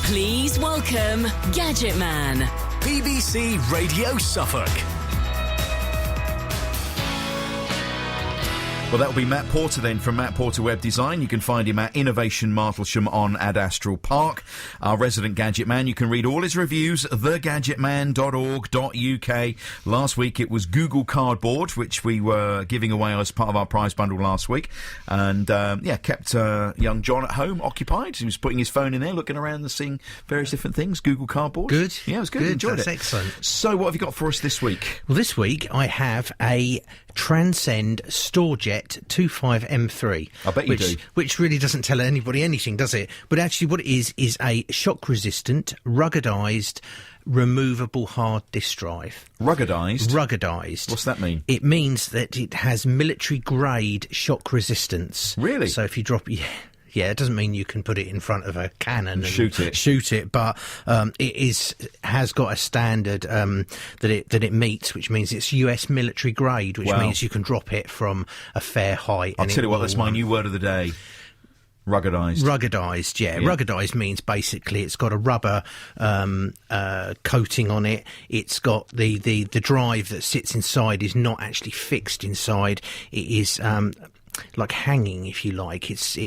Please welcome Gadget Man. BBC Radio Suffolk. Well, that'll be Matt Porter then from Matt Porter Web Design. You can find him at Innovation Martlesham on Ad Astral Park. Our resident Gadget Man. You can read all his reviews, thegadgetman.org.uk. Last week it was Google Cardboard, which we were giving away as part of our prize bundle last week. And, kept young John at home occupied. He was putting his phone in there, looking around and seeing various different things. Google Cardboard. Good. Yeah, it was good. Enjoyed That's it. excellent. So what have you got for us this week? Well, this week I have a Transcend Storejet 25M3. I bet you do. Which really doesn't tell anybody anything, does it? But actually what it is a shock-resistant, ruggedised, removable hard disk drive. Ruggedised? Ruggedised. What's that mean? It means that it has military-grade shock resistance. Really? So if you drop... Yeah, it doesn't mean you can put it in front of a cannon and shoot it, but it has got a standard that it meets, which means it's US military grade, which means you can drop it from a fair height. I'll tell you what, that's my new word of the day. Ruggedised. Ruggedised, yeah. Ruggedised means basically it's got a rubber coating on it. It's got the drive that sits inside is not actually fixed inside. It is like hanging, if you like. It's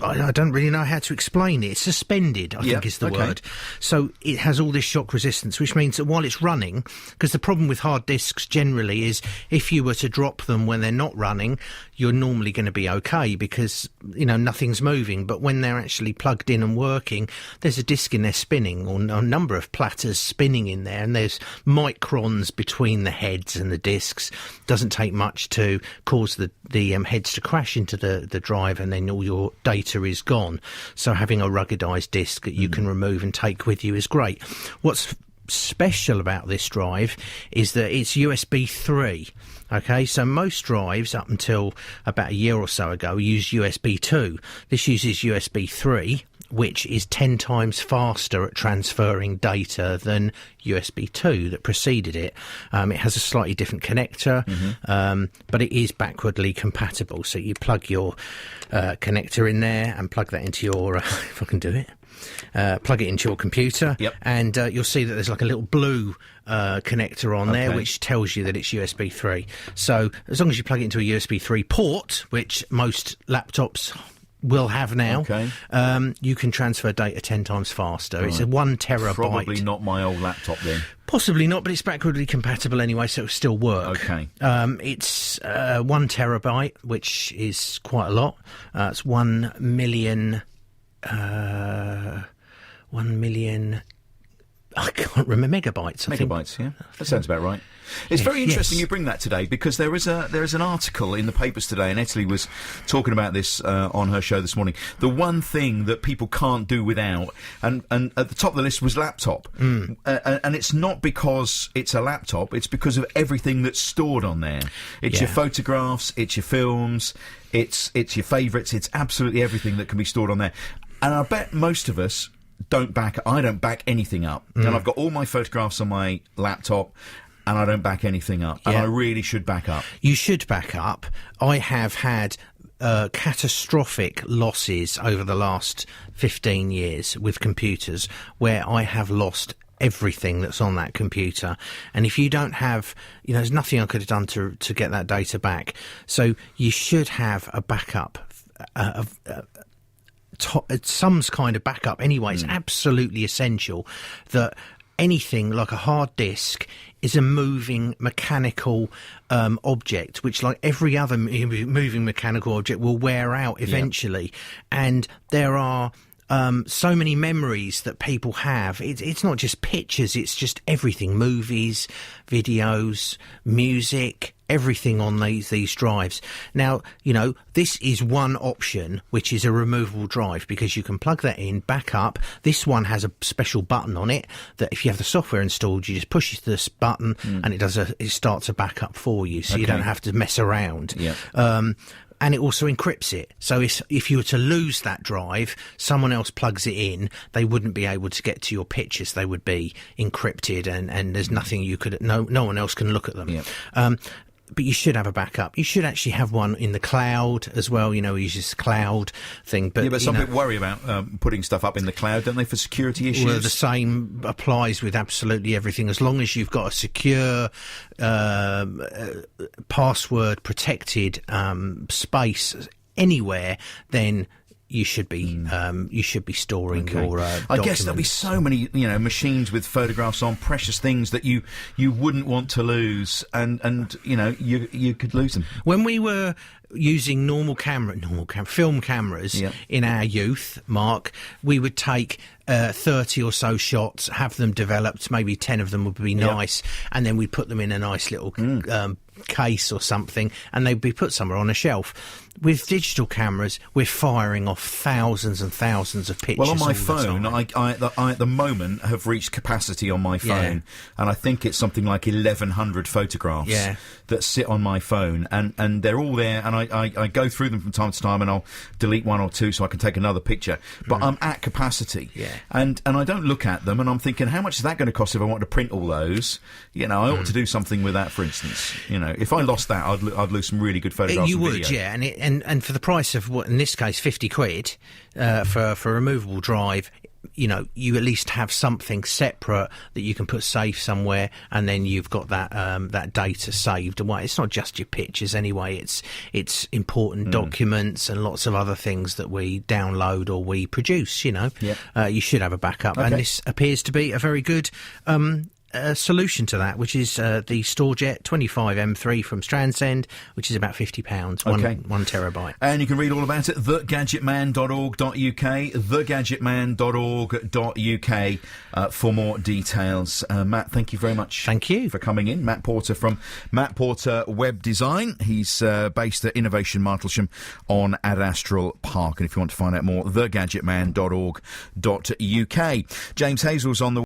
I don't really know how to explain it. It's suspended, I think is the word. So it has all this shock resistance, which means that while it's running, because the problem with hard disks generally is if you were to drop them when they're not running, you're normally going to be okay because, you know, nothing's moving. But when they're actually plugged in and working, there's a disk in there spinning, or a number of platters spinning in there, and there's microns between the heads and the disks. Doesn't take much to cause the heads to crash into the drive, and then all your data is gone. So having a ruggedized disk that you can remove and take with you is great. What's special about this drive is that it's USB 3. Okay, so most drives up until about a year or so ago use USB 2. This uses USB 3, which is 10 times faster at transferring data than USB 2 that preceded it. It has a slightly different connector, but it is backwardly compatible. So you plug your connector in there and plug that into your, if I can do it, plug it into your computer, and you'll see that there's like a little blue connector on there, which tells you that it's USB 3. So as long as you plug it into a USB 3 port, which most laptops will have now, you can transfer data 10 times faster. It's a 1 terabyte. Probably not my old laptop then. Possibly not, but it's backwardly compatible anyway, so it'll still work. It's 1 terabyte, which is quite a lot. It's 1 million... 1 million... I can't remember, megabytes, I think. Megabytes, yeah. That sounds about right. It's very interesting you bring that today, because there is an article in the papers today, and Italy was talking about this on her show this morning. The one thing that people can't do without, and at the top of the list was laptop. And it's not because it's a laptop, it's because of everything that's stored on there. It's your photographs, it's your films, it's your favourites, it's absolutely everything that can be stored on there. And I bet most of us I don't back anything up. And I've got all my photographs on my laptop, and I don't back anything up. And I really should back up. You should back up. I have had catastrophic losses over the last 15 years with computers where I have lost everything that's on that computer. And if you don't have, there's nothing I could have done to get that data back. So you should have a backup some kind of backup anyway. It's absolutely essential that anything like a hard disk is a moving mechanical object, which, like every other moving mechanical object, will wear out eventually. And there are so many memories that people have. It's not just pictures, it's just everything. Movies, videos, music, everything on these drives. Now, this is one option, which is a removable drive, because you can plug that in, back up. This one has a special button on it that if you have the software installed, you just push this button and it starts a backup for you, so you don't have to mess around. And it also encrypts it. So if you were to lose that drive, someone else plugs it in, they wouldn't be able to get to your pictures. They would be encrypted, and there's nothing no one else can look at them. But you should have a backup. You should actually have one in the cloud as well. You know, use this cloud thing. But, yeah, but some people worry about putting stuff up in the cloud, don't they, for security issues? Well, the same applies with absolutely everything. As long as you've got a secure, password-protected space anywhere, then you should be storing your documents. I guess there'll be so many, machines with photographs on, precious things that you wouldn't want to lose, and you could lose them. When we were using film cameras in our youth, Mark, we would take 30 or so shots, have them developed, maybe 10 of them would be nice, and then we'd put them in a nice little case or something, and they'd be put somewhere on a shelf. With digital cameras, we're firing off thousands and thousands of pictures. Well, on my phone, I at the moment have reached capacity on my phone, and I think it's something like 1,100 photographs that sit on my phone, and they're all there, and I go through them from time to time, and I'll delete one or two so I can take another picture. But I'm at capacity, and I don't look at them, and I'm thinking, how much is that going to cost if I want to print all those? I ought to do something with that, for instance. If I lost that, I'd lose some really good photographs. You and would, video. And for the price of what in this case £50 for a removable drive, you at least have something separate that you can put safe somewhere, and then you've got that data saved away. It's not just your pictures anyway; it's important documents and lots of other things that we download or we produce. You should have a backup, and this appears to be a very good solution to that, which is the Storejet 25M3 from Transcend, which is about £50, 1 terabyte. And you can read all about it at thegadgetman.org.uk, thegadgetman.org.uk for more details. Matt, thank you very much. Thank you for coming in. Matt Porter from Matt Porter Web Design. He's based at Innovation Martlesham on Ad Astral Park. And if you want to find out more, thegadgetman.org.uk. James Hazel's on the